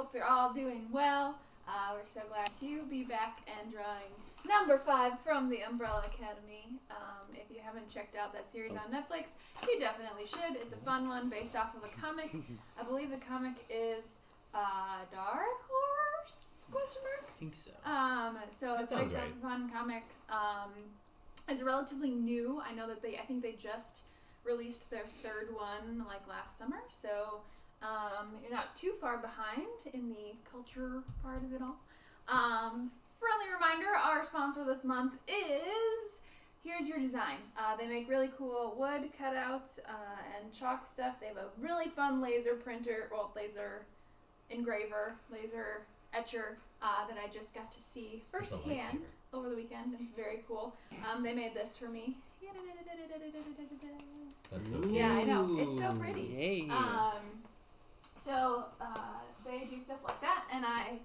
hope you're all doing well. We're so glad to be back and drawing number 5 from the Umbrella Academy. If you haven't checked out that series on Netflix, you definitely should. It's a fun one based off of a comic. I believe the comic is Dark Horse? Question mark? I think so. So it's based off a fun comic. It's relatively new. I know that I think they just released their 3rd one like last summer. So you're not too far behind in the culture part of it all. Friendly reminder, our sponsor this month is Here's Your Design. They make really cool wood cutouts and chalk stuff. They have a really fun laser printer, laser engraver, laser etcher that I just got to see firsthand over the weekend. It's very cool. They made this for me. That's so cute. Yeah, I know. It's so pretty. Yay. So they do stuff like that, and I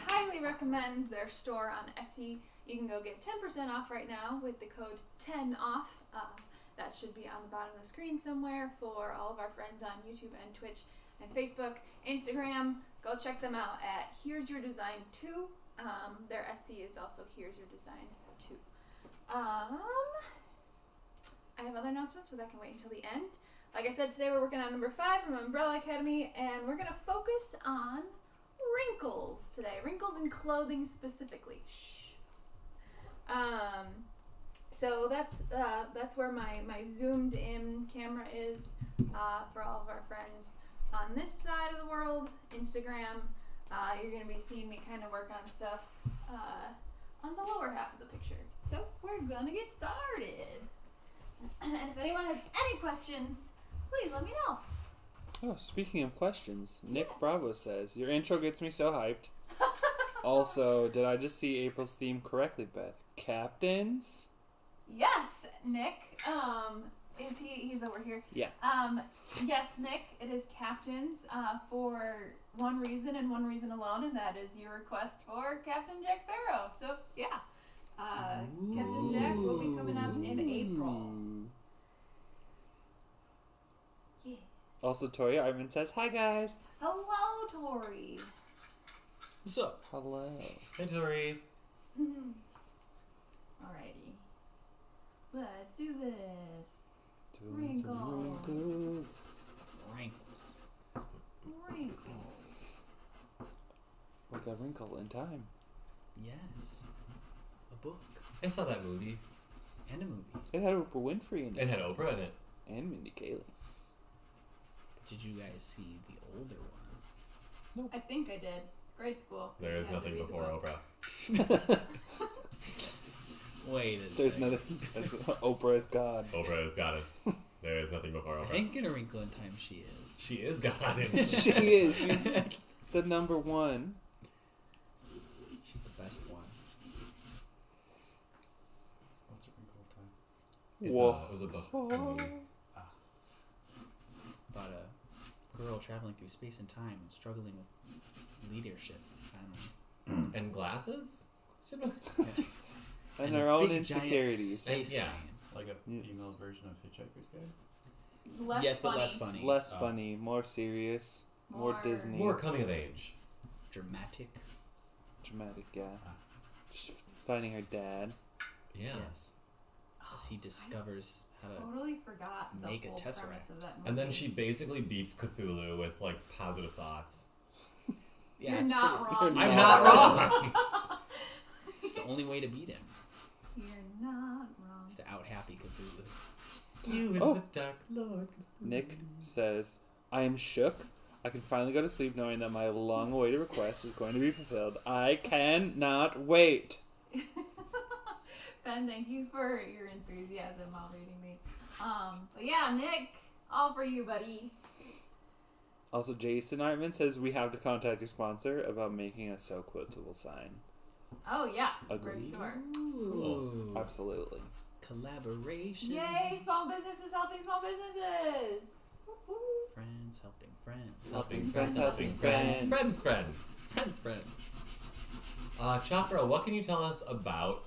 highly recommend their store on Etsy. You can go get 10% off right now with the code 10OFF. That should be on the bottom of the screen somewhere for all of our friends on YouTube and Twitch and Facebook, Instagram. Go check them out at Here's Your Design 2. Their Etsy is also Here's Your Design 2. I have other announcements, so that can wait until the end. Like I said, today we're working on number 5 from Umbrella Academy, and we're going to focus on wrinkles today. Wrinkles in clothing specifically. Shh. So that's where my zoomed in camera is for all of our friends on this side of the world. Instagram, you're going to be seeing me kind of work on stuff on the lower half of the picture. So we're going to get started. And if anyone has any questions, please let me know. Oh, speaking of questions, Nick Bravo says, your intro gets me so hyped. Also, did I just see April's theme correctly, Beth? Captains? Yes, Nick. He's over here. Yeah. Yes, Nick, it is captains for one reason and one reason alone, and that is your request for Captain Jack Sparrow. So, yeah. Captain Jack will be coming up in April. Yeah. Also, Tori Arvin says, hi, guys. Hello, Tori. What's up? Hello. Hey, Tori. Alrighty. Let's do this. Wrinkles. Wrinkles. Like a wrinkle in time. Yes. A book. I saw that movie. And a movie. It had Oprah Winfrey in it. It had Oprah in it. And Mindy Kaling. But did you guys see the older one? Nope. I think I did. Grade school. There is I had to nothing read the before book. Oprah. Wait a There's second. nothing. Oprah is God. Oprah is goddess. There is nothing before I Oprah. think in A Wrinkle in Time she is. She is God. She is. She's the number one. She's the best one. What's a wrinkle of time? Whoa. It was a book. About a girl traveling through space and time and struggling with leadership. I don't know. And glasses? Yes. And a their own big, giant insecurities. space Yeah. man. Like a Yes. female version of Hitchhiker's Guide? Less Yes, funny. but less funny. Less funny, more serious, more Disney. More coming of age. Dramatic. Dramatic, yeah. Just finding her dad. Yeah. Yes. As he discovers how to... Totally forgot the make a whole tesseract. premise of that movie. And then she basically beats Cthulhu with, like, positive thoughts. Yeah, You're it's not pretty- wrong. I'm not wrong! It's the only way to beat him. You're not wrong. Is to out-happy Cthulhu. You is Oh. the Dark Lord. Nick says, I am shook. I can finally go to sleep knowing that my long-awaited request is going to be fulfilled. I cannot wait. Ben, thank you for your enthusiasm while reading these. But yeah, Nick, all for you, buddy. Also, Jason Artman says we have to contact your sponsor about making a so quotable sign. Oh yeah, Agreed. for sure. Ooh. Absolutely. Collaboration. Yay, small businesses helping small businesses. Whoop, whoop. Friends helping friends. Helping friends, helping friends. Friends. Friends. Chakra, what can you tell us about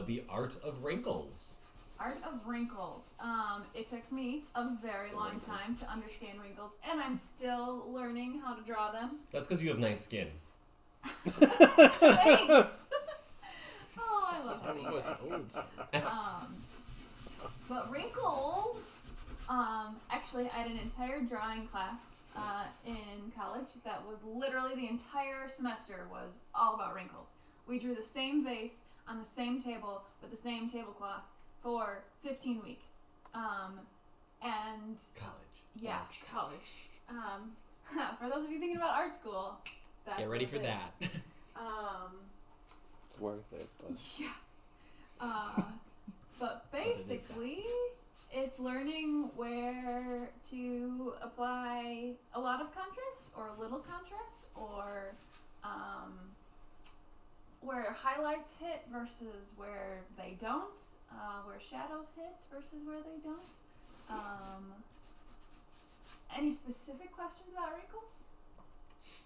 the art of wrinkles? Art of Wrinkles. It took me a very long time to understand wrinkles, and I'm still learning how to draw them. That's because you have nice skin. Thanks! Oh, I love that. was old. But wrinkles, actually, I had an entire drawing class in college that was literally the entire semester was all about wrinkles. We drew the same vase on the same table with the same tablecloth for 15 weeks. And College. yeah, college. For those of you thinking about art school, that's Get ready what for it that. is. It's worth it, but Yeah. But basically, it's learning where to apply a lot of contrast or a little contrast, or where highlights hit versus where they don't, where shadows hit versus where they don't. Any specific questions about wrinkles?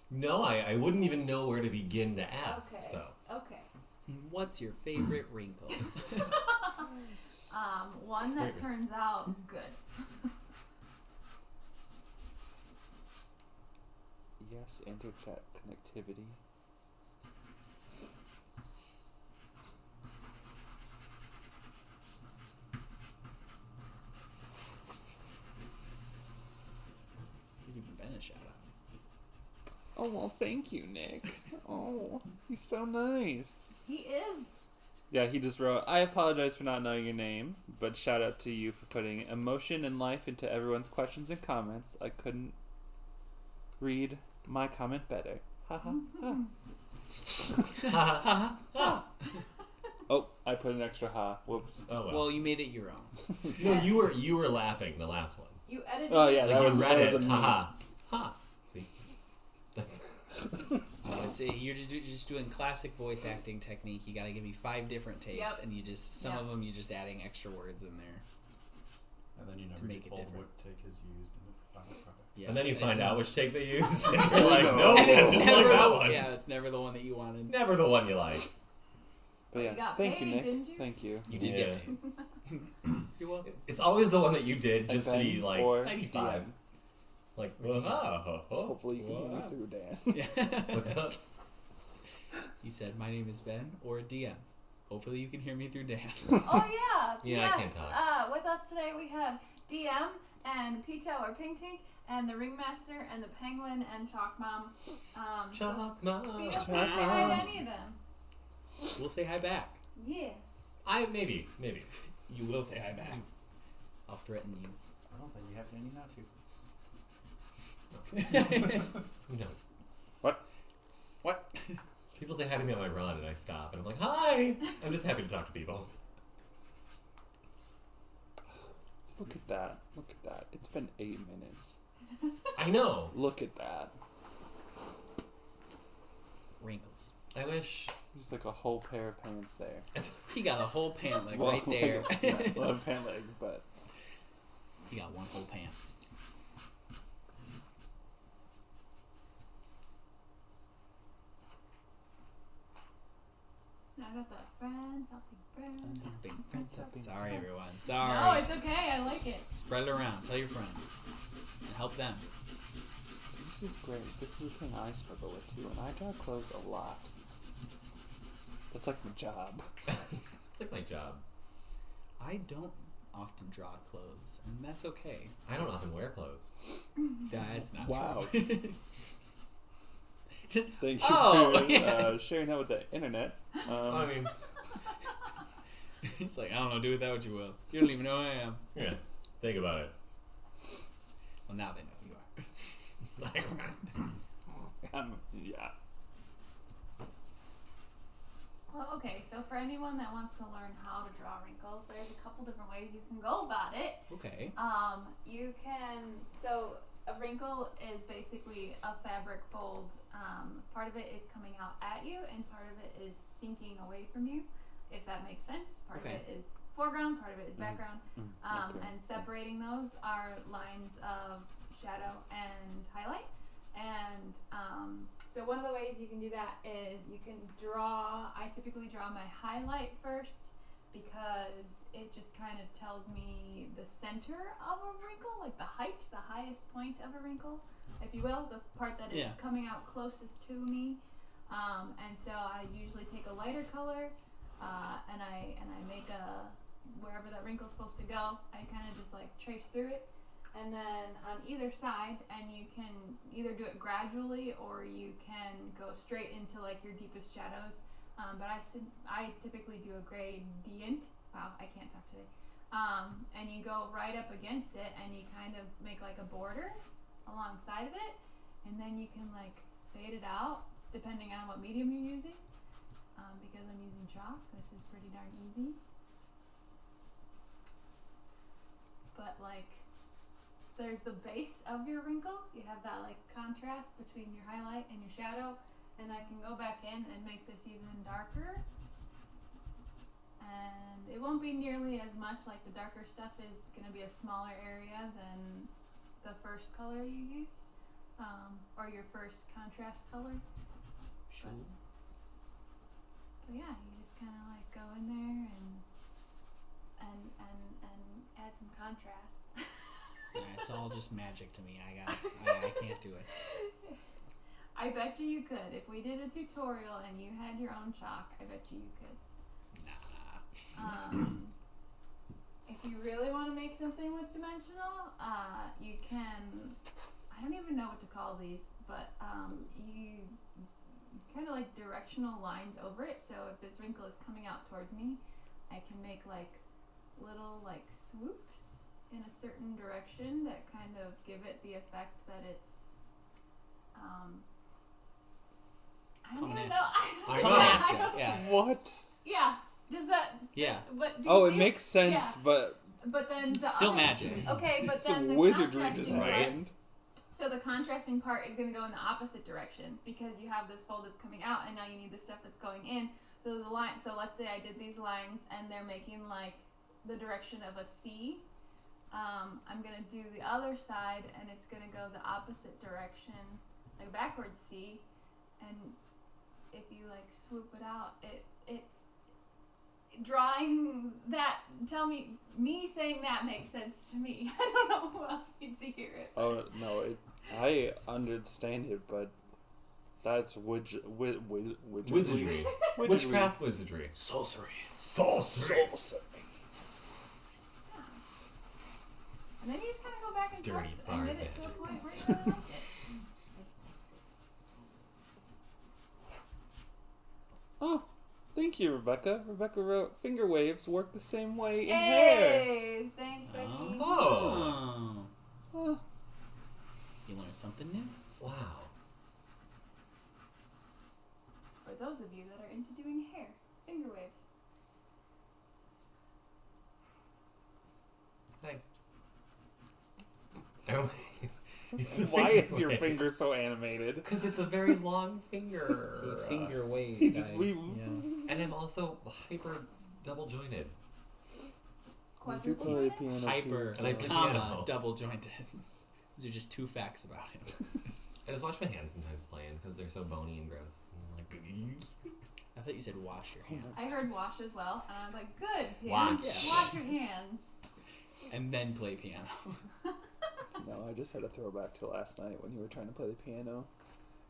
No, I wouldn't even know where to begin to ask. Okay. So. Okay. What's your favorite wrinkle? One that turns out good. yes, inter-chat connectivity. You've even been a shout out. Oh, well, thank you, Nick. Oh, he's so nice. He is. Yeah, he just wrote, I apologize for not knowing your name, but shout out to you for putting emotion and life into everyone's questions and comments. I couldn't read my comment better. Ha ha ha. Oh, I put an extra ha. Whoops. Oh well. Well, you made it your own. No, you were laughing the last one. You edited. Oh, yeah, it. that Like was- you read that was it. a Ha ha. Ha. See. That's. You're just doing classic voice acting technique. You got to give me 5 different takes, Yep. and you just some Yep. of them you just adding extra words in there. And then you never make get it told different. what take is used in the final product. Yeah. And then you it's find not- out which take they use, and you're like, no, and it's it's never like that the, one. Yeah, it's never the one that you wanted. Never the one you like. But You yes, got thank paid, you, Nick. didn't you? Thank you. You did Yeah. get paid. You're welcome. It's always the one that you did And just to be Ben like or 95. DM. Like, Hopefully you can hear me what? through, Dan. Yeah. What's up? He said, "My name is Ben or DM. Hopefully you can hear me through Dan." Oh yeah. Yeah, yes. I can't talk. With us today we have DM and Pito or Pink Tink and the Ringmaster and the Penguin and Chalk Mom. Chalk So Mom. feel free to say hi to any of them. We'll say hi back. Yeah. Maybe. You will say hi back. I'll threaten you. I don't think you have any not to. No. What? People say hi to me on my run, and I stop, and I'm like, hi! I'm just happy to talk to people. Look at that. Look at that. It's been 8 minutes. I know. Look at that. Wrinkles. I wish. There's like a whole pair of pants there. He got a whole pant leg Well, right there. yeah, well, a pant leg, but He got one whole pants. I got that friends helping friends. Big friends up in Sorry, friends. everyone. Sorry. No, it's okay. I like it. Spread it around. Tell your friends. And help them. this is great. This is a thing I struggle with too, and I draw clothes a lot. That's like my job. It's like my job. I don't often draw clothes, and that's okay. I don't often wear clothes. That's not Wow. true. Just, Thank you Oh, for yeah. sharing that with the internet. I mean, it's like, I don't know, do with that what you will. You don't even know who I am. yeah. Think about it. Well, now they know who you are. Yeah. Well, okay. So for anyone that wants to learn how to draw wrinkles, there's a couple different ways you can go about it. Okay. You can. So a wrinkle is basically a fabric fold. Part of it is coming out at you, and part of it is sinking away from you, if that makes sense. Part Okay. of it is foreground, part of it is background. Okay. And separating those are lines of shadow and highlight. And so one of the ways you can do that is you can draw. I typically draw my highlight first, because it just kind of tells me the center of a wrinkle, like the highest point of a wrinkle, if you will, the part that is coming out closest to me. And so I usually take a lighter color, and I make wherever that wrinkle's supposed to go, I kind of just like trace through it. And then on either side, and you can either do it gradually or you can go straight into like your deepest shadows. But I typically do a gradient. Wow, I can't talk today. And you go right up against it, and you kind of make like a border alongside of it, and then you can like fade it out depending on what medium you're using. Because I'm using chalk, this is pretty darn easy. But like, there's the base of your wrinkle. You have that like contrast between your highlight and your shadow, and I can go back in and make this even darker. And it won't be nearly as much, like the darker stuff is going to be a smaller area than the first color you use, or your first contrast color. Sure. But yeah, you just kind of like go in there and add some contrast. Yeah, it's all just magic to me. I can't do it. I bet you could. If we did a tutorial and you had your own chalk, I bet you could. Nah. If you really want to make something with dimensional, you can, I don't even know what to call these, but you kind of like directional lines over it. So if this wrinkle is coming out towards me, I can make like little like swoops in a certain direction that kind of give it the effect that it's I don't even know. Coming at you. Yeah. What? Yeah. Does that? Yeah. But It makes sense, but then the still other, magic. Okay, but then Some the wizardry contrasting design. part. So the contrasting part is going to go in the opposite direction because you have this fold that's coming out, and now you need the stuff that's going in. So the line. So let's say I did these lines, and they're making like the direction of a C. I'm gonna do the other side, and it's gonna go the opposite direction, like backwards C, and if you like swoop it out, it drawing that. Tell me saying that makes sense to me. I don't know who else needs to hear it. Oh no, I understand it, but that's wizardry. Witchcraft wizardry. Sorcery. And then you just kind of go back and Dirty forth bard and get it to a magic. point where you really like it. Oh, thank you, Rebecca. Rebecca wrote, finger waves work the same way in hair. Hey, thanks, Becky. Oh. Oh. You learn something new. Wow. For those of you that are into doing hair, finger waves. Hi. Why is your finger so animated? Because it's a very long finger. Finger wave. He just Yeah. And I'm also hyper double jointed. You play Quadruple piano Hyper, too, And I so- play comma, piano. double jointed. Those are just two facts about him. I just wash my hands sometimes playing because they're so bony and gross. And I'm like, I thought you said wash your hands. I heard wash as well, and I was like, good, Wash. wash your hands. And then play piano. No, I just had a throwback to last night when you were trying to play the piano,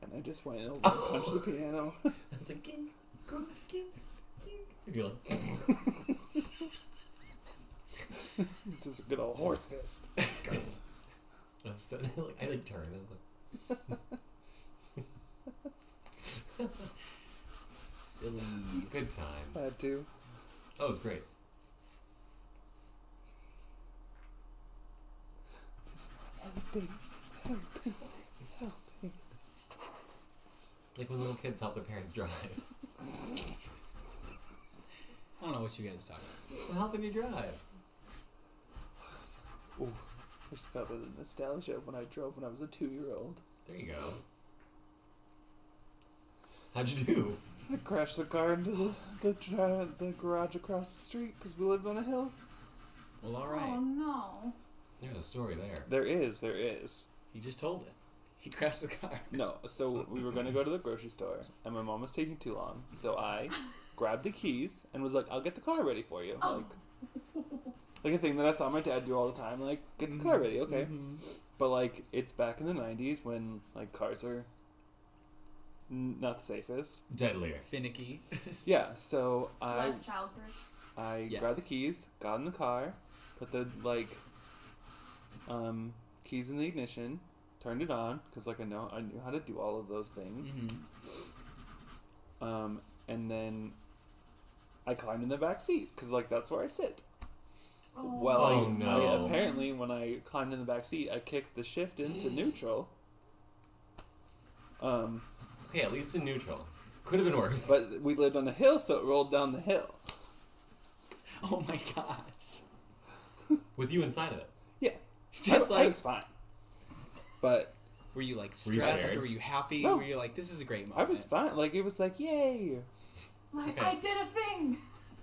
and I just went over and punched the piano. it's like, gink, gink, gink, gink. And you're like, Just a good old horse fist. I was sitting, I turned and I was like, Silly. good times. Had to. Oh, it was great. Helping. Like when little kids help their parents drive. I don't know what you guys are talking about. Well, helping you drive. Ooh, I just got the nostalgia of when I drove when I was a 2-year-old. There you go. How'd you do? I crashed the car into the garage across the street because we lived on a hill. Well, alright. Oh no. There's a story there. There is. He just told it. He crashed the car. No, so we were going to go to the grocery store, and my mom was taking too long, so I grabbed the keys and was like, "I'll get the car ready for you." Like a thing that I saw my dad do all the time. Like, get the car ready, okay. But like, it's back in the 90s when like cars are not the safest. Deadlier. Finicky. Yeah, so Less childproof. I Yes. grabbed the keys, got in the car, put the keys in the ignition, turned it on because like I knew how to do all of those things. And then I climbed in the back seat because like that's where I sit. Well, Oh, no. apparently when I climbed in the back seat, I kicked the shift into neutral. Okay, at least in neutral. Could have been worse. But we lived on a hill, so it rolled down the hill. Oh my gosh. With you inside of it. Yeah, Just I like, was fine. But were you like Were you stressed? scared? Were you happy? No. Were you like, this is a great moment? I was fine. Like it was like, yay! Like, Okay. I did a thing.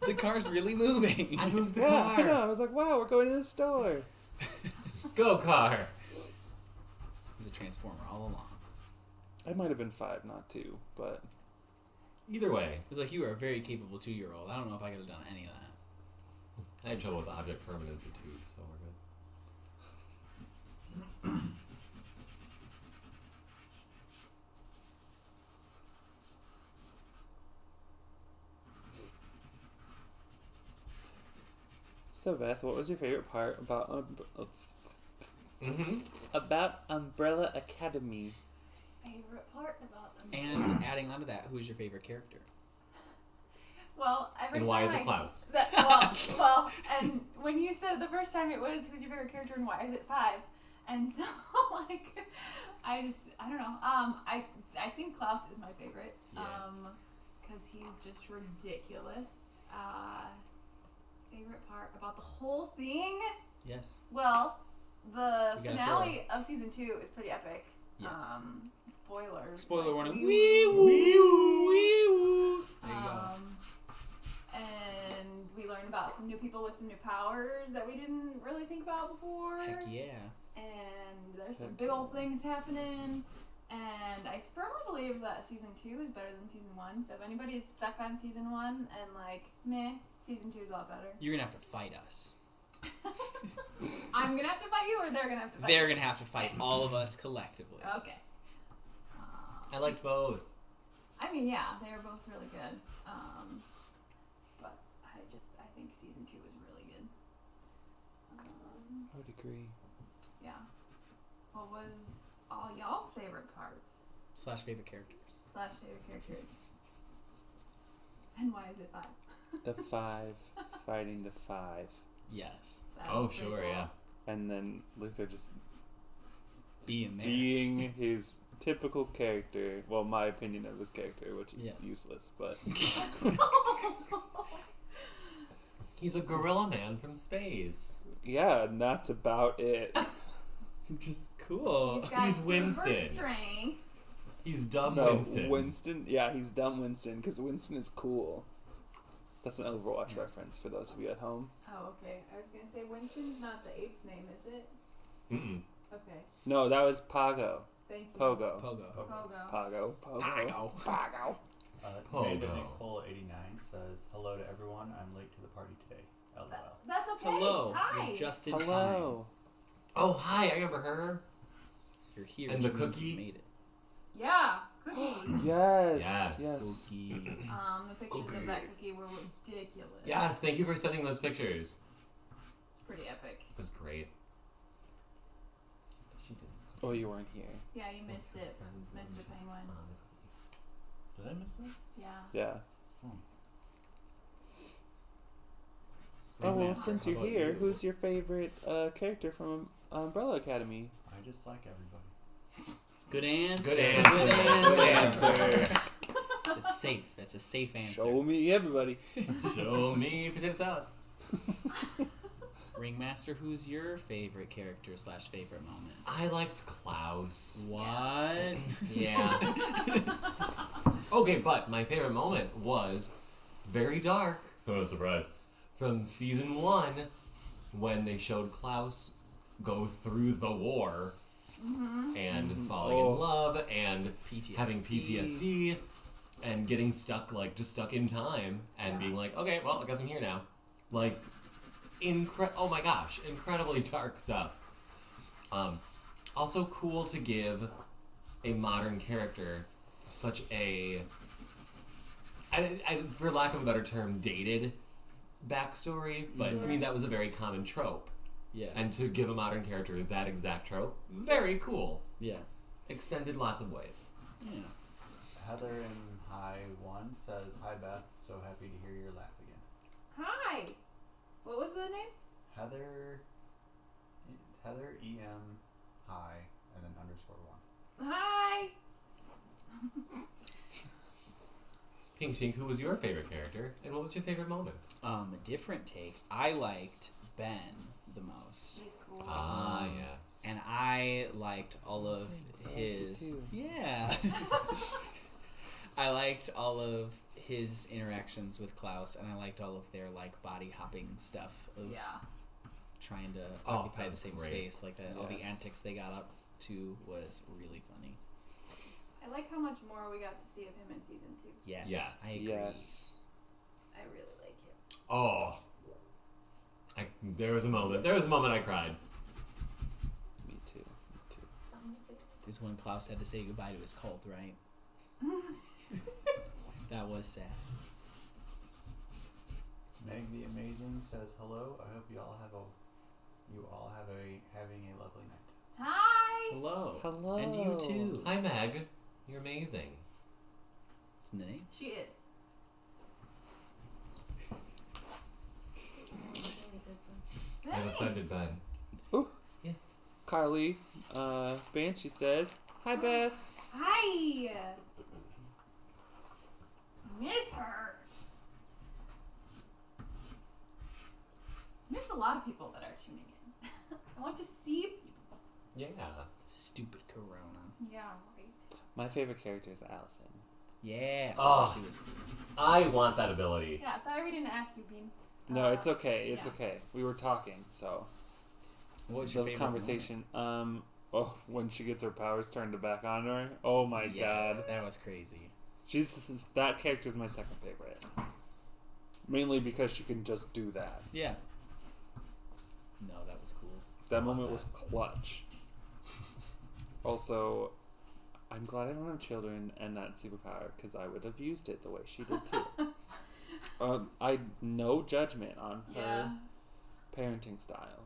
The car's really moving. I moved the Yeah, car. I know. I was like, wow, we're going to the store. Go car. It was a transformer all along. I might have been 5, not 2, but Either way, It was like, you were a very capable 2-year-old. I don't know if I could have done any of that. I had trouble with object permanency too, so we're good. so Beth, what was your favorite part about Mm-hmm. Umbrella Academy? Favorite part about them. And adding on to that, who's your favorite character? Well, every And time why is I, it Klaus? well, and when you said the first time it was, who's your favorite character and why is it 5? And so, like, I don't know. I think Klaus is my favorite. Yeah. Because he's just ridiculous. Favorite part about the whole thing? Yes. Well, the You gotta finale of season 2 is pretty epic. Yes. Spoilers. Spoiler like, warning. we- Wee woo, wee woo. There you go. And we learned about some new people with some new powers that we didn't really think about before. Heck yeah. And there's some Heck big old yeah. things happening. And I firmly believe that season 2 is better than season 1. So if anybody's stuck on season 1 and like, meh, season 2 is a lot better. You're going to have to fight us. I'm gonna have to fight you, or they're gonna have to fight They're you? going to have to fight all of us collectively. Okay. I liked both. I mean, yeah, they were both really good. But I think season 2 was really good. I would agree. Yeah. What was all y'all's favorite parts / favorite characters. / favorite characters? And why is it 5? The 5 fighting the 5. Yes. That Oh, was pretty sure, cool. yeah. And then Luther just Being there. being his typical character. Well, my opinion of his character, which is Yeah. useless, but He's a gorilla man from space. yeah, and that's about it. Which is cool. He's got He's super Winston. strength. He's dumb No, Winston. Yeah, he's dumb Winston because Winston is cool. That's an Overwatch reference for those of you at home. Oh, okay. I was gonna say Winston's not the ape's name, is it? Mm-mm. Okay. No, that was Pago. Thank you. Pogo. Pogo. Pogo. Pago. Pogo. Pago. David Pogo. Nicole 89 says, "Hello to everyone. I'm late to the party today. LOL." That's okay. Hello. Hi. You're just in time. Hello. Oh, hi, I remember her. You're here. And which the means cookie? you made it. Yeah. Cookie. Yes. Yes. Yes. Cookies. The pictures of that cookie were ridiculous. Yes, thank you for sending those pictures. It's pretty epic. It was great. She did. Oh, you weren't here. Yeah, you missed it, Mr. Penguin. Did I miss that? Yeah. Yeah. Hmm. Oh, well, Master, since how you're about here, you? who's your favorite character from Umbrella Academy? I just like everybody. Good answer. Good answer. Good answer. It's safe. That's a safe answer. Show me everybody. Show me potato salad. Ringmaster, who's your favorite character / favorite moment? I liked Klaus. What? Yeah. Okay, but my favorite moment was very dark. Oh, surprise. From season 1, when they showed Klaus go through the war and falling Oh. in love and PTSD. having PTSD and getting stuck, like, just stuck in time and being like, okay, well, I guess I'm here now. Like, oh my gosh, incredibly dark stuff. Also cool to give a modern character such a, for lack of a better term, dated backstory, but I mean, that was a very common trope. Yeah. And to give a modern character that exact trope, very cool. Yeah. Extended lots of ways. Yeah. Heather in High 1 says, "Hi Beth, so happy to hear your laugh again." Hi. What was the name? Heather EM High and then _1. Hi. Pink Tink, who was your favorite character, and what was your favorite moment? A different take. I liked Ben the most. He's cool. Yes. And I liked all of his... Yeah. I liked all of his interactions with Klaus, and I liked all of their, like, body hopping stuff of trying to occupy the same space. Like, all the antics they got up to was really funny. I like how much more we got to see of him in season 2. Yes. I agree. Yes. I really like him. Oh. There was a moment I cried. Me too. This is when Klaus had to say goodbye to his cult, right? That was sad. Meg the Amazing says, "Hello. I hope you all have having a lovely night." Hi. Hello. Hello. And you too. Hi, Meg. You're amazing. What's the name? She is. I've offended Ben. Ooh. Yes. Carly, Banshee says, "Hi Beth." Hi. Miss her. Miss a lot of people that are tuning in. I want to see people. Yeah. Stupid Corona. Yeah, right. My favorite character is Allison. Yeah. Oh. She was cool. I want that ability. Yeah, sorry we didn't ask you, Bean. No, it's okay. It's yeah. okay. We were talking, so What was your the favorite conversation. When she gets her powers turned back on her. Oh my Yes, god. that was crazy. That character is my second favorite. Mainly because she can just do that. Yeah. No, that was cool. That moment was clutch. Also, I'm glad I don't have children and that superpower because I would have used it the way she did too. I no judgment on her parenting style.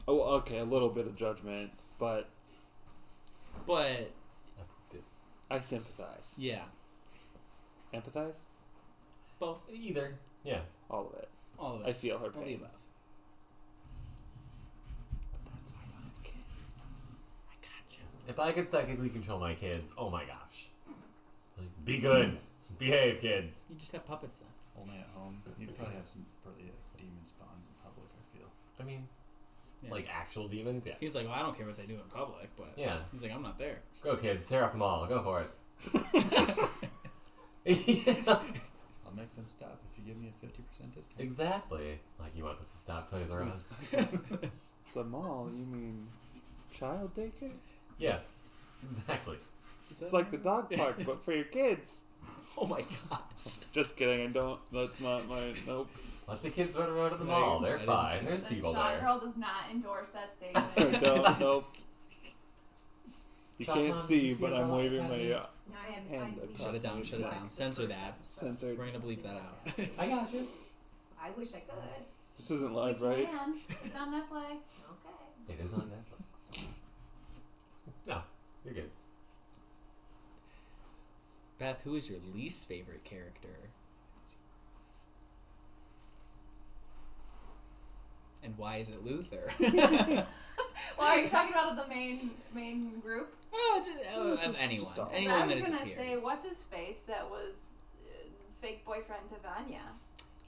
Oh, okay, a little bit of judgment, but I sympathize. Yeah. Empathize? Both. Either. Yeah. All of it. All of it. I feel her All the pain. above. But that's why I don't have kids. I gotcha. If I could psychically control my kids, oh my gosh. Like, be good. Behave, kids. You just have puppets then. Only at home. You'd probably have some pretty demon spawns in public, I feel. I mean, Yeah. like actual demons? Yeah. He's like, well, I don't care what they do in public, but Yeah. he's like, I'm not there. Go, kids. Tear off the mall. Go for it. Yeah. I'll make them stop if you give me a 50% discount. Exactly. Like, you want this to stop, Toys R Us? The mall? You mean child daycare? Yeah. Exactly. It's like the dog park, but for your kids. Oh my gosh. Just kidding. I don't. That's not my. Nope. Let the kids run around at the No, mall. I They're didn't say fine. There's The people Shot there. Girl does not endorse that statement. Don't. Nope. You Shot can't Mom, see, did you see but the I'm mall waving at my Academy? No, I haven't. hand I, across Shut it down, my shut it back. down. Censor that. Censored. We're gonna bleep that out. I got you. I wish I could. This isn't We live, right? can. It's on Netflix. Okay. It is on Netflix. No, you're good. Beth, who is your least favorite character? And why is it Luther? Well, are you talking about the main group? Of anyone. just all. Anyone I that was has gonna appeared. say, what's his face? That was fake boyfriend to Vanya.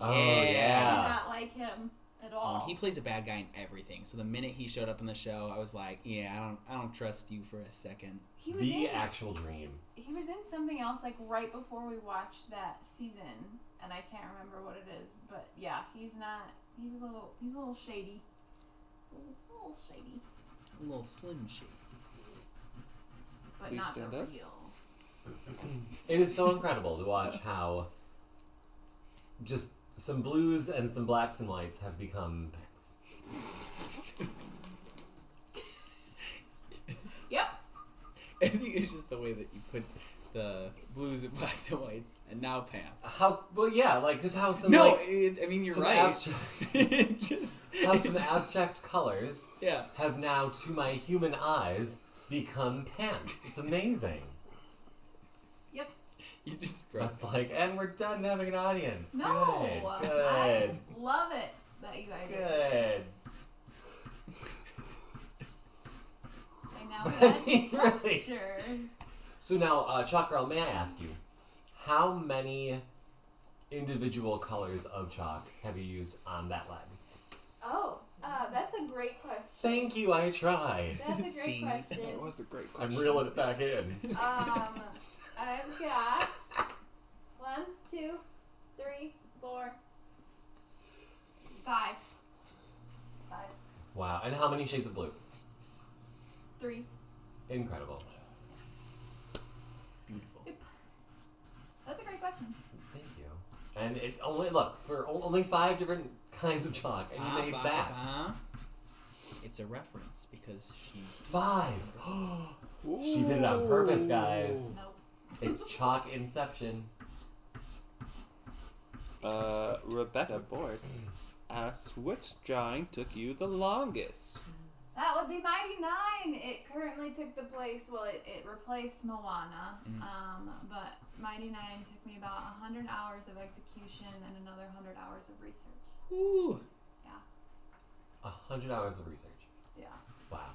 Oh, Yeah. I did yeah. not like him at Oh, all. and he plays a bad guy in everything. So the minute he showed up in the show, I was like, yeah, I don't trust you for a second. He was The in, actual dream. He was in something else like right before we watched that season, and I can't remember what it is. But yeah, he's not. He's a little shady. A little shady, A little slim shade. but Please not stand for up. real. It is so incredible to watch how just some blues and some blacks and whites have become pants. Yep. I think it's just the way that you put the blues and blacks and whites, and now pants. Just how some No, like, I mean you're some right. it just how some abstract colors yeah. have now, to my human eyes, become pants. It's amazing. Yep. You just broke. That's like, and we're done having an audience. No. Good. I love it that you guys Good. And now we add Really? texture. So now, Chalk Girl, may I ask you, how many individual colors of chalk have you used on that leg? Oh, that's a great question. Thank you, I tried. That's a great See? question. That was a great question. I'm reeling it back in. I've got 1, 2, 3, 4, 5. 5. Wow, and how many shades of blue? 3. Incredible. Beautiful. That's a great question. Thank you. And it only 5 different kinds of chalk, and you made that. It's a reference because she's 5. She did it on purpose, guys. Nope. It's chalk inception. Rebecca Bortz asks, which drawing took you the longest? That would be Mighty 9. It currently took the place, it replaced Moana. But Mighty 9 took me about 100 hours of execution and another 100 hours of research. Ooh. Yeah. 100 hours of research. Yeah. Wow.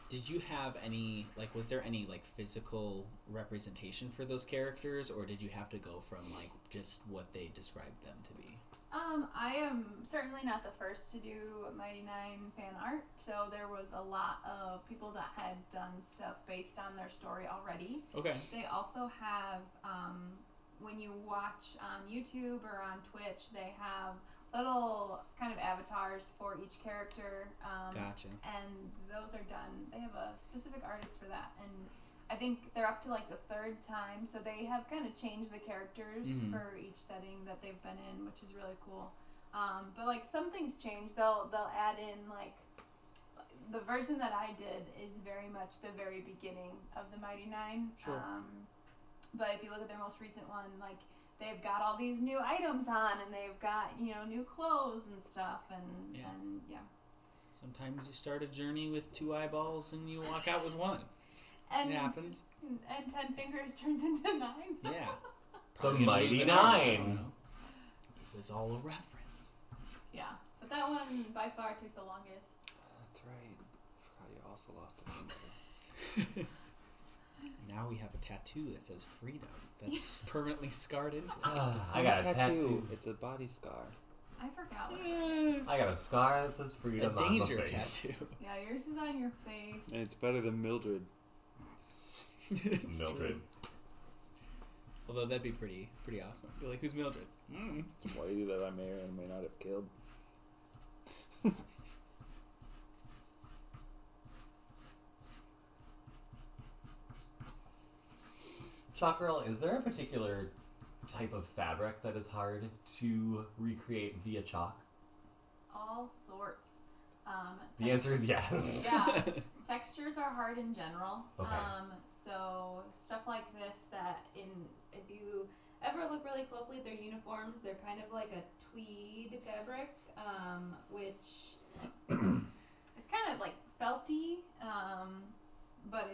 Did you have any was there any physical representation for those characters, or did you have to go from just what they described them to be? I am certainly not the first to do Mighty 9 fan art, so there was a lot of people that had done stuff based on their story already. Okay. They also have, when you watch on YouTube or on Twitch, they have little kind of avatars for each character. Gotcha. And those are done. They have a specific artist for that, and I think they're up to the 3rd time, so they have kind of changed the characters for each setting that they've been in, which is really cool. But some things change. They'll add in the version that I did is very much the very beginning of the Mighty 9. Sure. But if you look at their most recent one, they've got all these new items on, and they've got new clothes and stuff, and yeah. Sometimes you start a journey with 2 eyeballs and you walk out with 1. And it happens. And 10 fingers turns into 9. Yeah. The Probably gonna lose Mighty an arm, I 9. don't know. It was all a reference. Yeah, but that one by far took the longest. That's right. I forgot you also lost a finger. Now we have a tattoo that says freedom. That's permanently scarred into us. I got a tattoo. It's a body scar. I forgot what it was. I got a scar that says A freedom on danger my face. tattoo. Yeah, yours is on your face. And it's better than Mildred. It's Mildred. true. Although that'd be pretty awesome. Be like, who's Mildred? Some lady that I may or may not have killed. Chalk Girl, is there a particular type of fabric that is hard to recreate via chalk? All sorts. The answer is yes. Yeah. Textures are hard in general. Okay. So stuff like this if you ever look really closely at their uniforms, they're kind of like a tweed fabric, which is kind of felty, but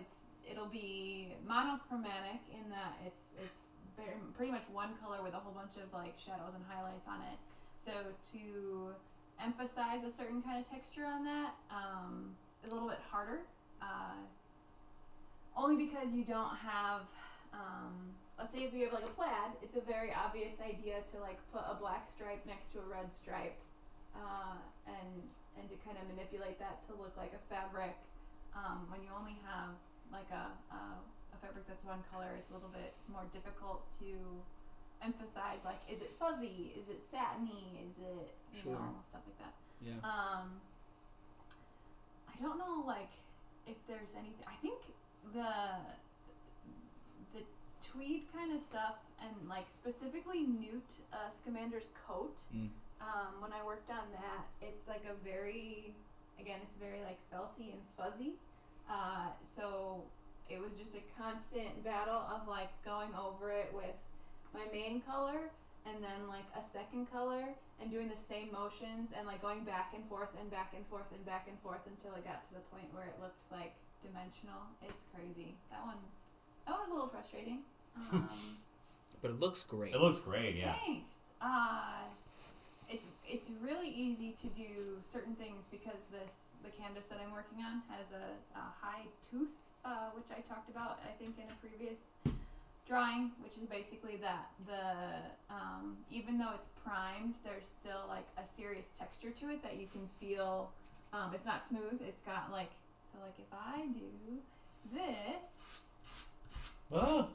it'll be monochromatic in that it's pretty much one color with a whole bunch of shadows and highlights on it. So to emphasize a certain kind of texture on that is a little bit harder, only because you don't have let's say if you have a plaid, it's a very obvious idea to put a black stripe next to a red stripe, and to kind of manipulate that to look like a fabric. When you only have a fabric that's one color, it's a little bit more difficult to emphasize is it fuzzy, is it satiny, is it Sure. stuff like that. Yeah. I don't know if there's anything. I think the tweed kind of stuff, and like specifically Newt Scamander's coat. When I worked on that, it's like it's very like felty and fuzzy. So it was just a constant battle of like going over it with my main color and then like a second color and doing the same motions and like going back and forth and back and forth and back and forth until I got to the point where it looked like dimensional. It's crazy. That one was a little frustrating. But it looks great. It looks great, yeah. Thanks. It's really easy to do certain things because the canvas that I'm working on has a high tooth, which I talked about I think in a previous drawing, which is basically that even though it's primed, there's still like a serious texture to it that you can feel. It's not smooth. It's got like if I do this. Oh,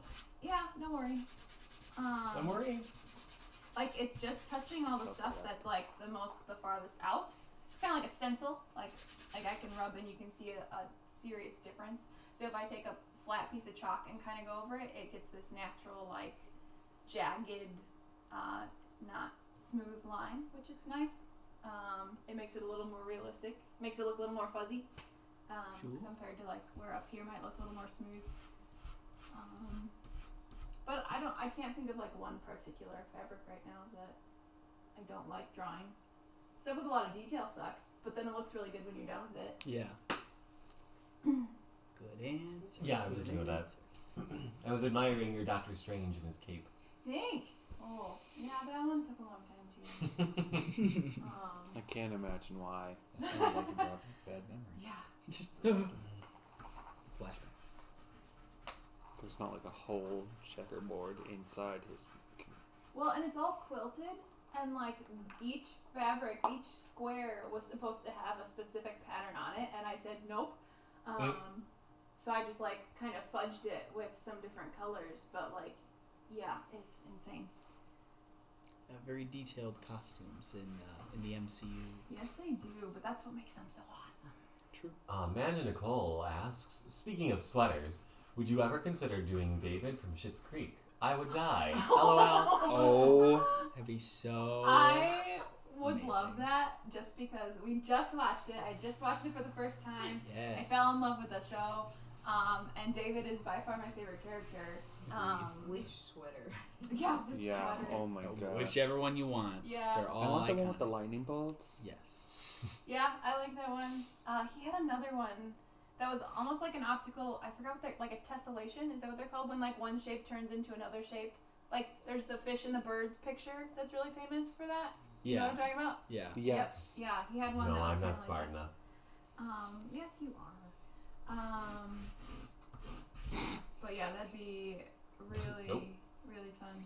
Yeah, don't worry. I'm worried. Like it's just touching all the stuff that's like the farthest out. It's kind of like a stencil. Like I can rub and you can see a serious difference. So if I take a flat piece of chalk and kind of go over it, it gets this natural like jagged, not smooth line, which is nice. It makes it a little more realistic. Makes it look a little more fuzzy. Compared to like where up here might look a little more smooth. But I can't think of like one particular fabric right now that I don't like drawing. Stuff with a lot of detail sucks, but then it looks really good when you're done with it. Yeah. Good answer. Yeah, I was thinking of that. I was admiring your Doctor Strange and his cape. Thanks. Oh, yeah, that one took a long time too. I can't imagine why. That sounds like a bad memory. Yeah. Flashbacks. There's not like a whole checkerboard inside his. Well, and it's all quilted, and like each fabric, each square was supposed to have a specific pattern on it, and I said nope. So I just like kind of fudged it with some different colors, but like, yeah, it's insane. Very detailed costumes in the MCU. Yes, they do, but that's what makes them so awesome. True. Amanda Nicole asks, speaking of sweaters, would you ever consider doing David from Schitt's Creek? I would die. LOL. Oh, that'd be so. I would amazing. love that just because we just watched it. I just watched it for the first time. Yes. I fell in love with the show. And David is by far my favorite character. Which sweater? Yeah, which Yeah. sweater? Oh my god. Whichever one you want. Yeah. They're I all want the one iconic. with the lightning bolts. Yes. Yeah, I like that one. He had another one that was almost like an optical. I forgot what they're like a tessellation. Is that what they're called? When like one shape turns into another shape. Like there's the fish and the birds picture that's really famous for that. You know Yeah. what I'm talking about? Yeah. Yes. Yep. Yeah, he had one. No, that was I'm not kinda smart like enough. that. Yes, you are. But yeah, that'd be really, Nope. really fun.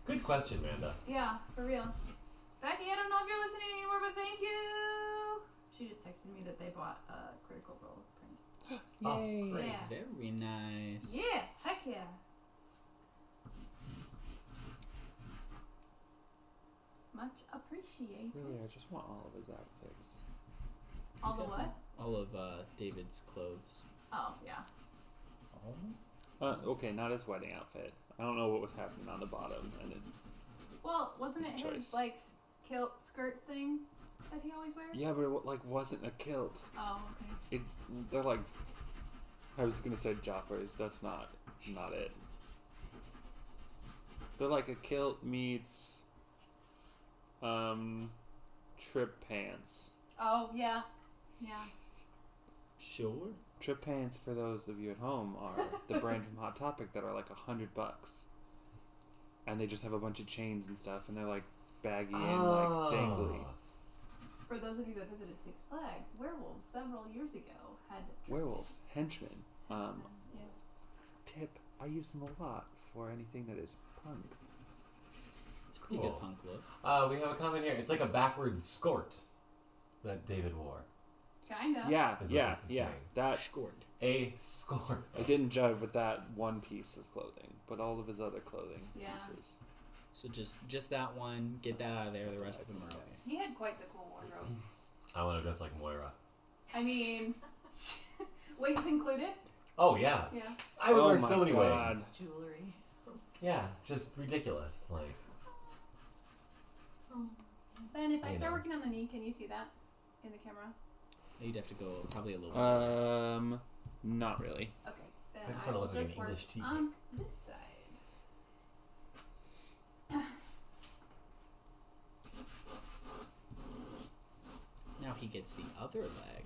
Good question, Amanda. Yeah, for real. Becky, I don't know if you're listening anymore, but thank you. She just texted me that they bought a Critical Role print. Yay. great. Yeah. Very nice. Yeah, heck yeah. Much appreciated. Really, I just want all of his outfits. All the That's what? All of David's clothes. Oh, yeah. Okay, not his wedding outfit. I don't know what was happening on the bottom, and it, Well, wasn't His it his, choice. like, kilt skirt thing that he always wears? yeah, but it like wasn't a kilt. Oh, okay. They're like, I was gonna say joppers. That's not it. They're like a kilt meets, trip pants. Oh, yeah. Yeah. Sure. Trip pants, for those of you at home, are the brand from Hot Topic that are like $100, and they just have a bunch of chains and stuff, and they're like baggy and like dangly. For those of you that visited Six Flags, Werewolves several years ago had Werewolves, henchmen. yeah. Tip: I use them a lot for anything that is punk. It's a pretty Cool. good punk look. We have a comment here. It's like a backwards skirt that David wore. Kind of. Yeah, Is what yeah, this is yeah. saying. That Scored. A skirt. I didn't jive with that one piece of clothing, but all of his other clothing Yeah. pieces. So just that one. Get that out of there. The rest of them are okay. He had quite the cool wardrobe. I want to dress like Moira. I mean, wigs included. Oh, yeah. Yeah. I would Oh wear my so many God. ways. Jewelry. Yeah, just ridiculous. Like, Ben, if I You start know. working on the knee, can you see that in the camera? You'd have to go probably a little bit. Not really. Okay. Then I just I wanna will look like just an work English tea on this side. Now he gets the other leg.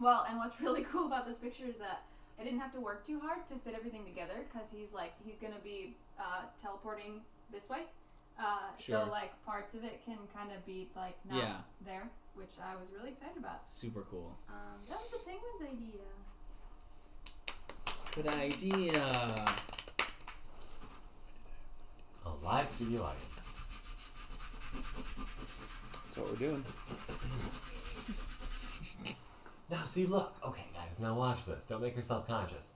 Well, and what's really cool about this picture is that I didn't have to work too hard to fit everything together because he's gonna be teleporting this way. Sure. So like parts of it can kind of be like not there, which I was really excited about. Super cool. That was the penguin's idea. Good idea. a live studio audience. That's what we're doing. Now, see, look. Okay, guys, now watch this. Don't make yourself conscious.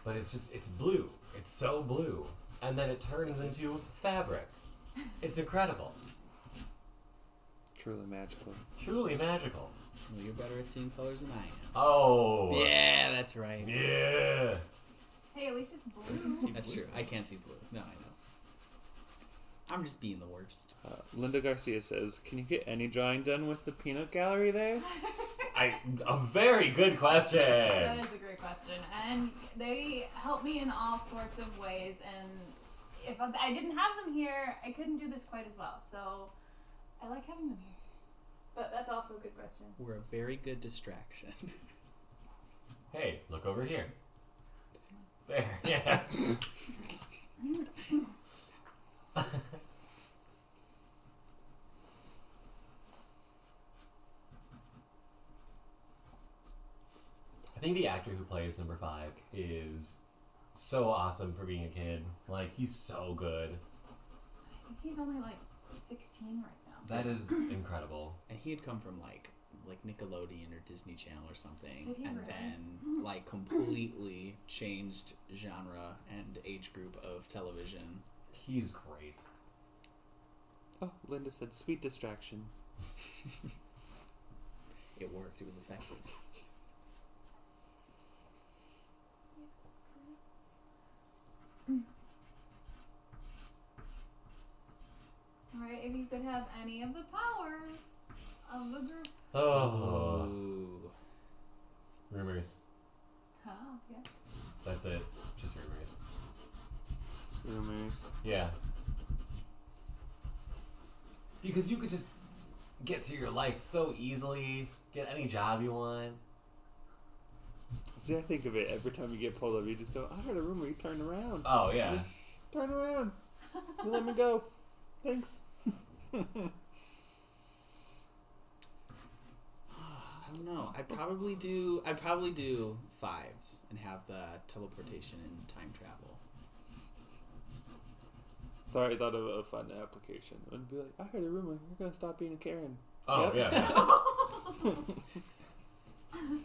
But it's blue. It's so blue. And then it turns into fabric. It's incredible. Truly magical. Truly magical. Well, you're better at seeing colors than I am. Oh. Yeah, that's right. Yeah. Hey, at least it's blue. That's true. I can't see blue. No, I know. I'm just being the worst. Linda Garcia says, "Can you get any drawing done with the peanut gallery there?" A very good question. That is a great question, and they help me in all sorts of ways. And if I didn't have them here, I couldn't do this quite as well. So I like having them here. But that's also a good question. We're a very good distraction. Hey, look over here. There, yeah. I think the actor who plays number 5 is so awesome for being a kid. Like, he's so good. I think he's only like 16 right now. That is incredible. And he had come from like Nickelodeon or Disney Channel or something, Did he and really? then like completely changed genre and age group of television. He's great. Oh, Linda said, "Sweet distraction." It worked. It was effective. Alright, if you could have any of the powers of the group. Oh. Ooh. Rumors. Oh, yeah. That's it. Just rumors. Rumors. Yeah. Because you could just get through your life so easily, get any job you want. See, I think of it every time you get pulled over. You just go, "I heard a rumor. You turned around. Oh, yeah. Just turn around. You let me go. Thanks." I don't know. I'd probably do 5s and have the teleportation and time travel. Sorry, I thought of a fun application. It would be like, "I heard a rumor. You're gonna stop being a Karen." Oh, Yep. yeah.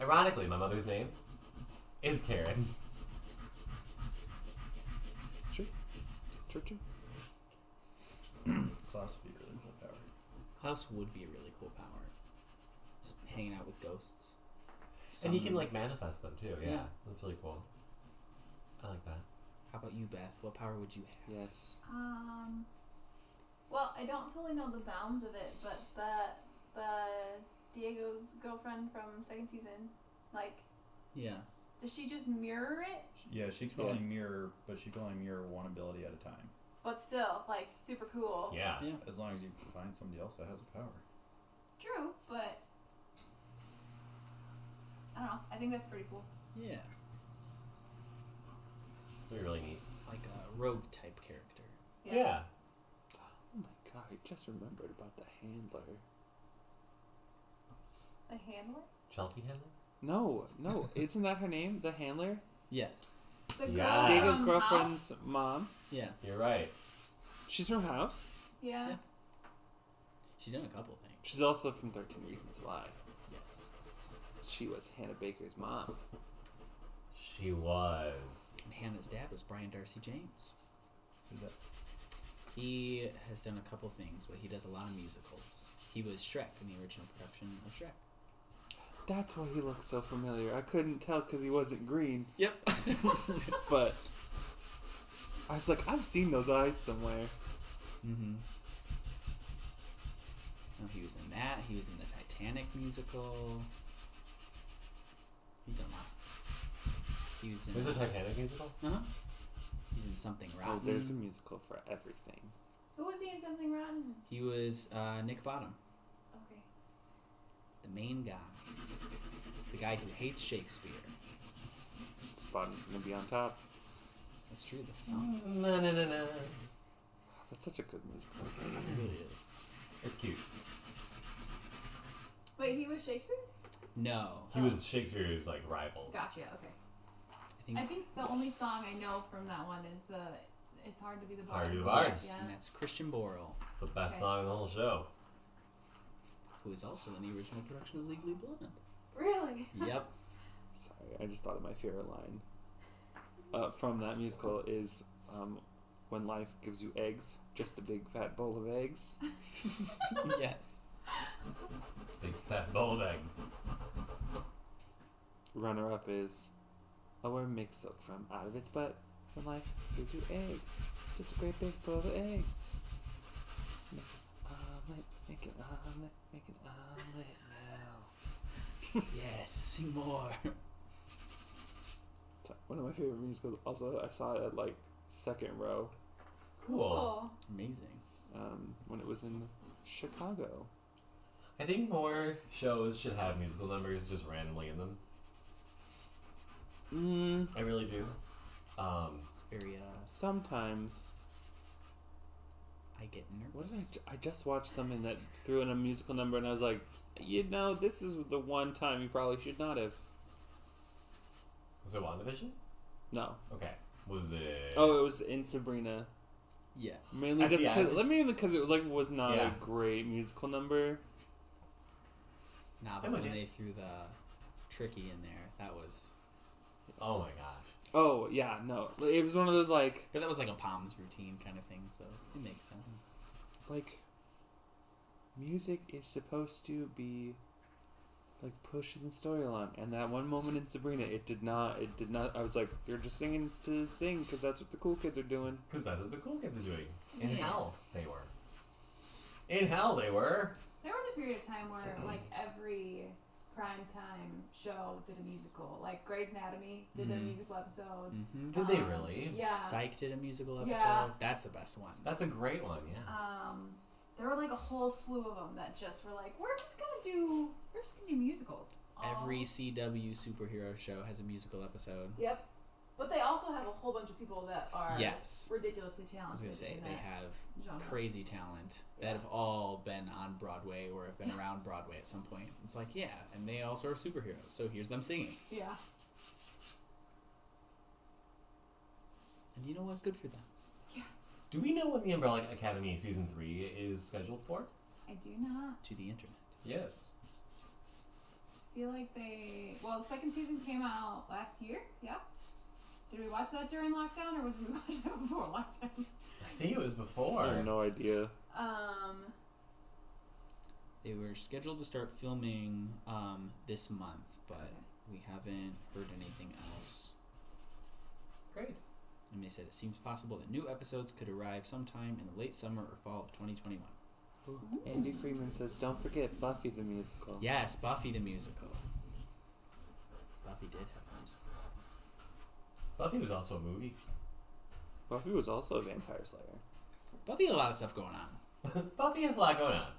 Ironically, my mother's name is Karen. Sure. True. Klaus would be a really cool power. Klaus would be a really cool power. Just hanging out with ghosts. And he can, Summoning. like, manifest them, too. Yeah. Yeah. That's really cool. I like that. How about you, Beth? What power would you have? Yes. Well, I don't fully know the bounds of it, but the Diego's girlfriend from second season, like, Yeah. does she just mirror it? Yeah, she can only mirror, but she can only mirror one ability at a time. But still, like, super cool. Yeah. Yeah. As long as you find somebody else that has a power. True, but I don't know. I think that's pretty cool. Yeah. That'd be really neat. Like a rogue type character. Yeah. Oh my god, I just remembered about the handler. The handler? Chelsea Handler? No, isn't that her name? The handler? Yes. The Yeah. girl Diego's from girlfriend's House? mom. Yeah. You're right. She's from House. Yeah. Yeah. She's done a couple things. She's also from 13 Reasons Why. Yes. She was Hannah Baker's mom. She was. And Hannah's dad was Brian Darcy James. Who's that? He has done a couple things, but he does a lot of musicals. He was Shrek in the original production of Shrek. That's why he looks so familiar. I couldn't tell because he wasn't green. Yep. But I was like, I've seen those eyes somewhere. Mm-hmm. Oh, he was in that. He was in the Titanic musical. He's done lots. He was in. There's a Titanic musical? Uh-huh. He's in Something Rotten. Oh, there's a musical for everything. Who was he in Something Rotten? He was Nick Bottom, Okay. the main guy. The guy who hates Shakespeare. Bottom's gonna be on top. That's true. That's a song. No. That's such a good musical. It really is. It's cute. Wait, he was Shakespeare? No. He was Shakespeare's like rival. Gotcha, okay. I I think the only song I know from that one is the It's Hard to Be the Bard. Hard to Be the Bard. Yes, Yeah. and that's Christian Borle, The best Okay. song in the whole show. who is also in the original production of Legally Blonde. Really? Yep. Sorry, I just thought of my favorite line from that musical is when life gives you eggs, just a big fat bowl of eggs. Yes. Big fat bowl of eggs. Runner up is where makes silk from out of its butt when life gives you eggs, just a great big bowl of eggs. Make an omelet now. Yes. Sing more. One of my favorite musicals. Also, I saw it at like second row Cool. Amazing. when it was in Chicago. I think more shows should have musical numbers just randomly in them. I really do. It's very. Sometimes. I get nervous. What did I just watched something that threw in a musical number, and I was like, this is the one time you probably should not have. Was it WandaVision? No. Okay. Was it? Oh, it was in Sabrina. Yes. Mainly At just the end? because it was not Yeah. a great musical number. Nah, but when they threw the Tricky in there, that was. Oh my gosh. Oh yeah, no, it was one of those like But that was like a Palms routine kind of thing, so it makes sense. music is supposed to be like pushing the story along, and that one moment in Sabrina, it did not. I was like, you're just singing to sing because that's what the cool kids are doing. Because that's what the cool kids are doing. In Yeah. hell, they were. In hell, they were. There was a period of time where like every primetime show did a musical. Like Grey's Anatomy did a musical episode. Mm-hmm. Did they really? Yeah. Psych did a musical episode. Yeah. That's the best one. That's a great one, yeah. There were like a whole slew of them that just were like, we're just gonna do musicals. Every CW superhero show has a musical episode. Yep. But they also have a whole bunch of people that are Yes. ridiculously I talented. was gonna say in they that have genre. crazy talent that have all been on Broadway or have been around Broadway at some point. It's like, yeah, and they also are superheroes, so here's them singing. Yeah. And you know what? Good for them. Do we know when the Umbrella Academy season 3 is scheduled for? I do not To the internet. Yes. feel like the second season came out last year. Yeah. Did we watch that during lockdown, or did we watch that before lockdown? I think it was before. I have no idea. They were scheduled to start filming this month, but we haven't heard anything else. Great. And they said it seems possible that new episodes could arrive sometime in the late summer or fall of 2021. Andy Freeman says, "Don't forget Buffy the musical." Yes, Buffy the musical. Buffy did have a musical. Buffy was also a movie. Buffy was also a vampire slayer. Buffy had a lot of stuff going on. Buffy has a lot going on.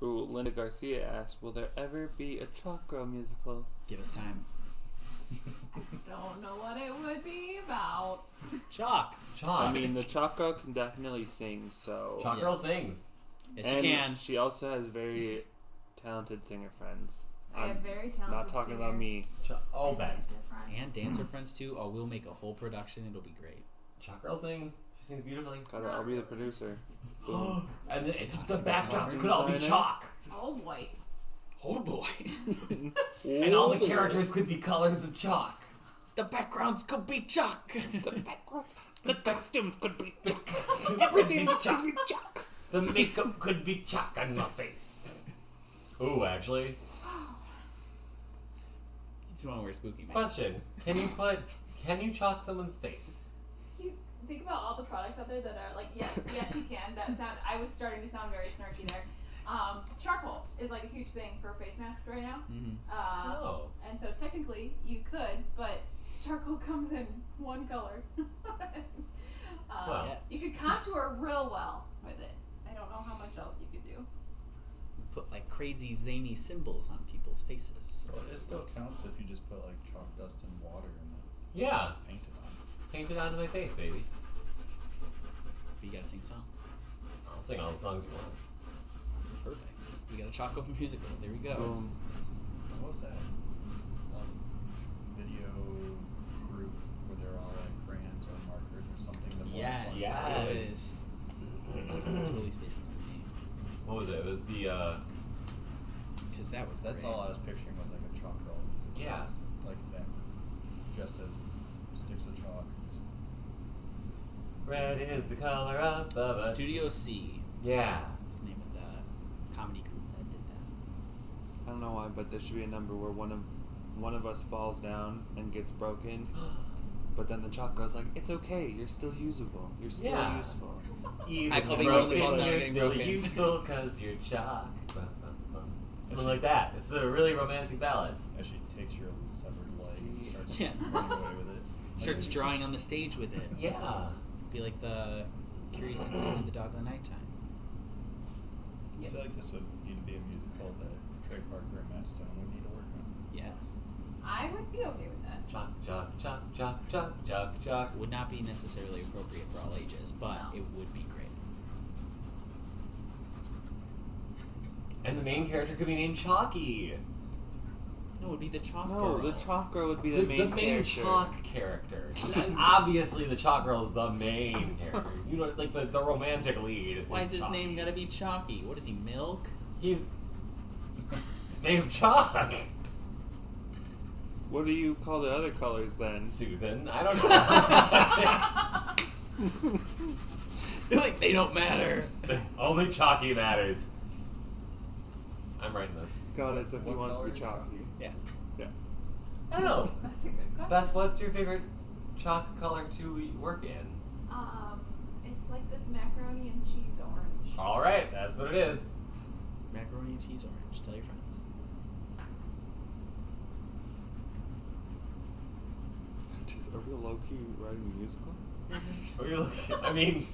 Ooh, Linda Garcia asked, "Will there ever be a Chalk Girl musical?" Give us time. Don't know what it would be about. Chalk. Chalk. I mean, the Chalk Girl can definitely sing, so. Chalk Girl sings. Yes, and you can. she also has very talented singer friends. I have very talented. Not talking about me. Oh, Ben. And dancer friends too. Oh, we'll make a whole production. It'll be great. Chalk Girl sings. She sings beautifully. I'll be the producer. Boom. And the Costume backdrops designer. could all be chalk. Oh boy. Oh boy. And all the characters could be colors of chalk. The backgrounds could be chalk. The costumes could be Everything could be chalk. The makeup could be chalk on my face. Ooh, actually. Just want to wear spooky makeup. Question: Can you chalk someone's face? You think about all the products out there that are like, yes, you can. I was starting to sound very snarky there. Charcoal is like a huge thing for face masks right now. Mm-hmm. And so technically you could, but charcoal comes in one color. You could contour real well with it. I don't know how much else you could do. Put like crazy zany symbols on people's faces. Well, it still counts if you just put like chalk dust and water and then Yeah. paint it on. Paint it onto my face, baby. But you gotta sing a song. I'll sing all the songs you want. Perfect. We got a Choco musical. There we go. What was that? Video group where they're all like crayons or markers or something. The Yes. Yes. It was totally spacing on me. What was it? It was the Because that was That's great. all I was picturing was like a chalk roll. Yeah. Like that. Just as sticks of chalk. Just red is the color of the Studio C Yeah. was the name of the comedy group that did that. I don't know why, but there should be a number where one of us falls down and gets broken, but then the chalk goes like, "It's okay, you're still usable, you're still Yeah. useful." Even I call it Wrinkle falls down you're getting still broken. useful because you're chalk. Something like that. It's a really romantic ballad. actually takes your severed leg and See. starts Yeah. running away with it. Starts Like, drawing on the stage with it. Yeah. Be like the Curious Incident of the Dog of the Nighttime. I feel like this would need to be a musical that Trey Parker and Matt Stone would need to work on. Yes. I would be okay with that. Chalk, chalk, chalk, chalk, chalk, chalk, chalk. Would not be necessarily appropriate for all ages, but No. it would be great. And the main character could be named Chalky. No, it would be the Chalk No, Girl. the chalk girl would be the main character. chalk character. Obviously, the chalk girl is the main character. You know, like the romantic lead. Why is his Chalky. name gotta be Chalky? What is he, Milk? He's named Chalk. What do you call the other colors then? Susan. I don't know. Like, they don't matter. Only Chalky matters. I'm writing this. Got it, so he What wants to be color is chalky. Yeah. Yeah. I don't know. That's a good question. Beth, what's your favorite chalk color to work in? It's like this macaroni and cheese orange. All right, that's what it is. Macaroni and cheese orange. Tell your friends. Are we low-key writing a musical? What are you looking at? I mean,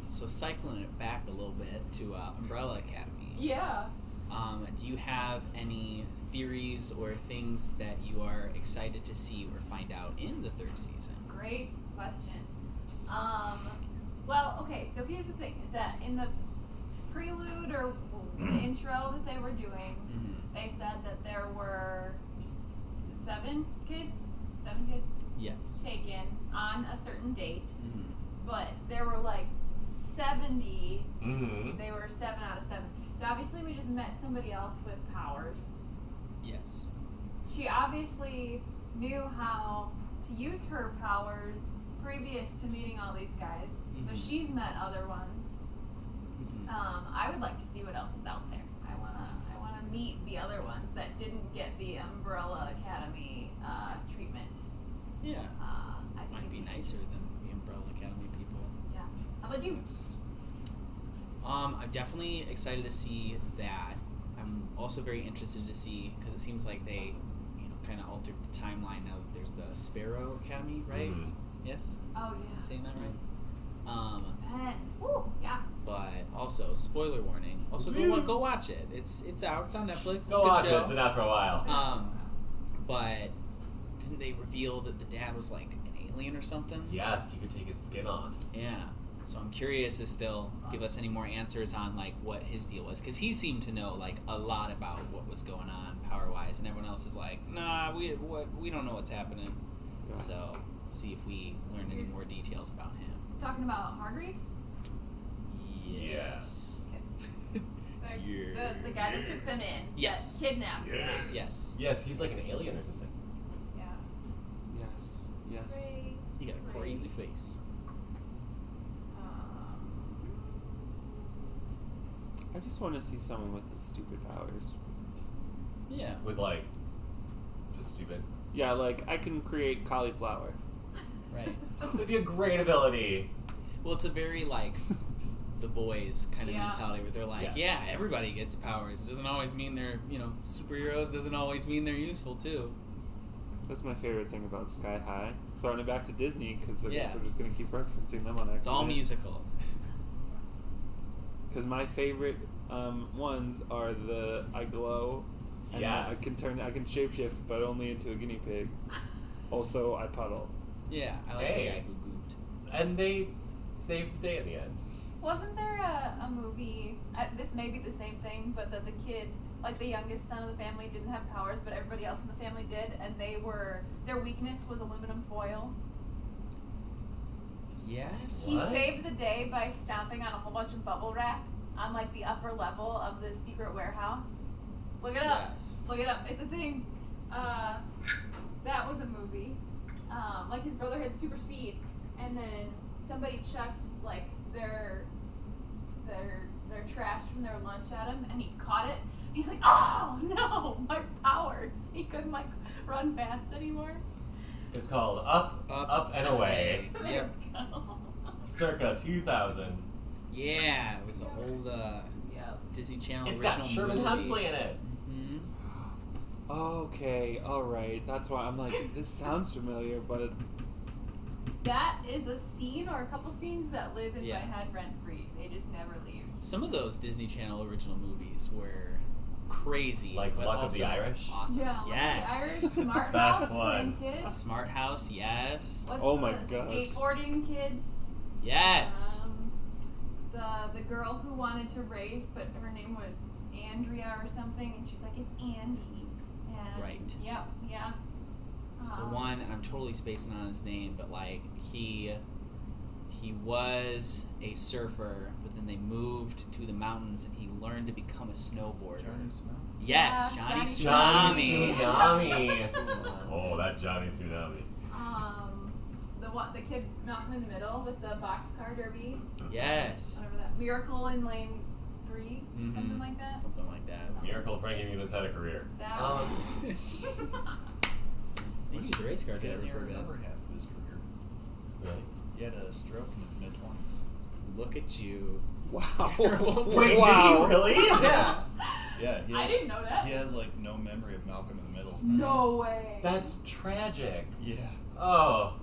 So cycling it back a little bit to Umbrella Academy. Yeah. Do you have any theories or things that you are excited to see or find out in the third season? Great question. Well, okay, so here's the thing, is that in the prelude or the intro that they were doing, Mm-hmm. they said that there were, is it 7 kids? 7 kids Yes. taken on a certain date, Mm-hmm. but there were like 70, mm-hmm. they were 7 out of 7. So obviously we just met somebody else with powers. Yes. She obviously knew how to use her powers previous to meeting all these guys. So Mhm. she's met other ones. Mm-hmm. I would like to see what else is out there. I wanna meet the other ones that didn't get the Umbrella Academy treatment. Yeah. I think Might it'd be nicer than the Umbrella Academy people. Yeah. How about you? I'm definitely excited to see that. I'm also very interested to see, because it seems like they, kind of altered the timeline now that there's the Sparrow Academy, right? Mhm. Yes? Oh Am I yeah. saying that right? Ben. Woo. Yeah. But also, spoiler warning. Also, go watch it. It's out. It's on Netflix. It's a Go good watch it. show. It's been out for a while. But didn't they reveal that the dad was like an alien or something? Yes, you could take his skin off. Yeah. So I'm curious if they'll give us any more answers on like what his deal was, because he seemed to know like a lot about what was going on power wise, and everyone else is like, nah, we don't know what's happening. Yeah. So see if we learn any more details about him. Talking about Hargreaves? Yes. The guy that took them in. Yes. That kidnapped them. Yes. Yes, he's like an alien or something. Yeah. Yes. Yes. Great. He got a crazy face. I just want to see someone with stupid powers. Yeah. With like, just stupid. Yeah, like I can create cauliflower. Right. That'd be a great ability. Well, it's a very like The Boys kind of Yeah. mentality where they're like, yeah, everybody gets powers. It doesn't always mean they're, superheroes. Doesn't always mean they're useful too. That's my favorite thing about Sky High. Throwing it back to Disney because I guess Yeah. we're just gonna keep referencing them on accident. It's all musical. Because my favorite ones are the I glow, and I can shapeshift, but only into a guinea pig. Also, I puddle. Yeah, I like the guy who gooped. And they saved the day in the end. Wasn't there a movie, this may be the same thing, but that the kid, like the youngest son of the family, didn't have powers, but everybody else in the family did, and their weakness was aluminum foil? Yes. He saved the day by stomping on a whole bunch of bubble wrap on like the upper level of the secret warehouse. Look it up. Yes. Look it up. It's a thing. That was a movie. Like his brother had super speed, and then somebody chucked like their trash from their lunch at him, and he caught it. He's like, "Oh no, my powers!" He couldn't like run fast anymore. It's called Up and Away. There Yep. we go. Circa 2000. Yeah, it was an old Yep. Disney Channel It's original got Sherman movie. Hemsley in it. Hmm. Okay, alright. That's why I'm like, this sounds familiar, but That is a scene or a couple scenes that live in Yeah. my head rent free. They just never leave. Some of those Disney Channel original movies were crazy, Like but Luck of also the Irish? Awesome. Yeah, Yes. like the Irish, Smart That's House, one. same kid. Smart House. Yes. What's Oh the my gosh. skateboarding kids? Yes. The girl who wanted to race, but her name was Andrea or something, and she's like, it's Andy. And Right. Yep. Yeah. It's the one, and I'm totally spacing on his name, but like he was a surfer, but then they moved to the mountains, and he learned to become a snowboarder. Johnny Smith. Yes, Yeah, Johnny Johnny Tsunami. Tsunami. Oh, that Johnny Tsunami. The kid Malcolm in the Middle with the boxcar derby. Yes. Whatever that. Miracle in Lane 3, something like that. Something like that. Miracle Frankie Muniz had a career. That I think he was a race car He driver for a bit. never half of his career. Really? He had a stroke in his mid-20s. Look at you. wow. Wait, wow. did he really? Yeah. Yeah, he I has, didn't know that. he has like no memory of Malcolm in the Middle. No way. That's tragic. Yeah. Oh.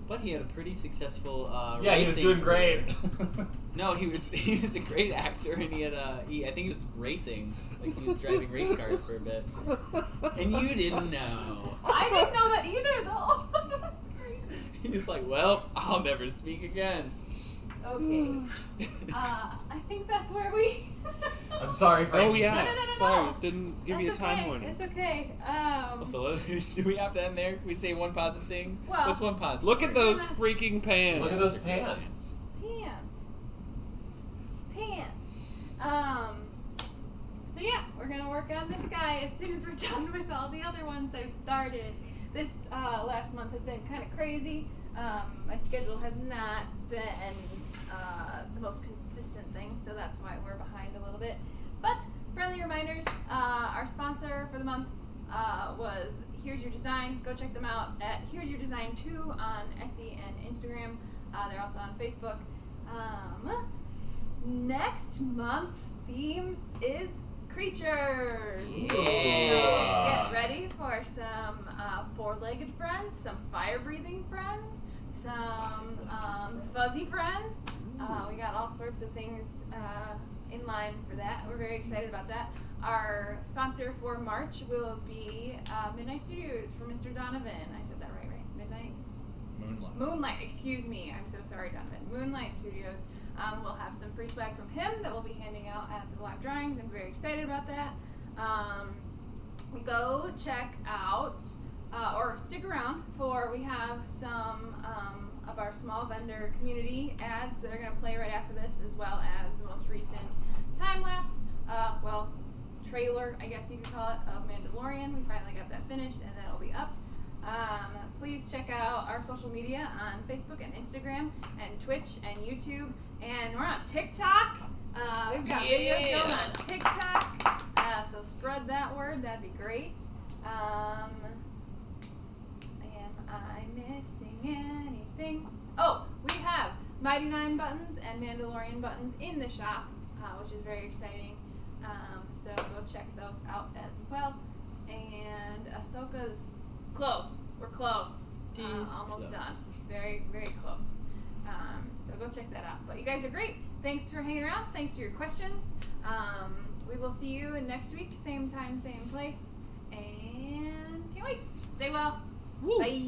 But he had a pretty successful. Yeah, he was racing doing career. great. No, he was a great actor, and he had I think he was racing, like he was driving race cars for a bit, and you didn't know. I didn't know that either, though. That's crazy. He was like, "Well, I'll never speak again." Okay. I think that's where we. I'm sorry, Frankie. Oh yeah. No. Sorry, didn't give you a That's time okay. warning. It's okay. So do we have to end there? Can we say one positive thing? Well, What's one positive? Look at those freaking pants. Look at those pants. Pants. So yeah, we're gonna work on this guy as soon as we're done with all the other ones I've started. This last month has been kind of crazy. My schedule has not been the most consistent thing, so that's why we're behind a little bit. But friendly reminders, our sponsor for the month was Here's Your Design. Go check them out at Here's Your Design 2 on Etsy and Instagram. They're also on Facebook. Next month's theme is creatures. Yeah. So get ready for some four-legged friends, some fire-breathing friends, some fuzzy friends. We got all sorts of things in line for that. We're very excited about that. Our sponsor for March will be Midnight Studios for Mr. Donovan. I said that right? Midnight? Moonlight, excuse me. I'm so sorry, Donovan. Moonlight Studios. We'll have some free swag from him that we'll be handing out at the live drawings. I'm very excited about that. We go check out, or stick around for, we have some of our small vendor community ads that are going to play right after this, as well as the most recent time-lapse, trailer, I guess you could call it, of Mandalorian. We finally got that finished, and that'll be up. Please check out our social media on Facebook and Instagram and Twitch and YouTube. And we're on TikTok. We've got videos going on TikTok, so spread that word. That'd be great. Am I missing anything? Oh, we have Mighty 9 buttons and Mandalorian buttons in the shop, which is very exciting. So go check those out as well. And Ahsoka's close. We're close. Almost close. done. Very, very close. So go check that out. But you guys are great. Thanks for hanging around. Thanks for your questions. We will see you next week, same time, same place. And can't wait. Stay well. Woo. Bye.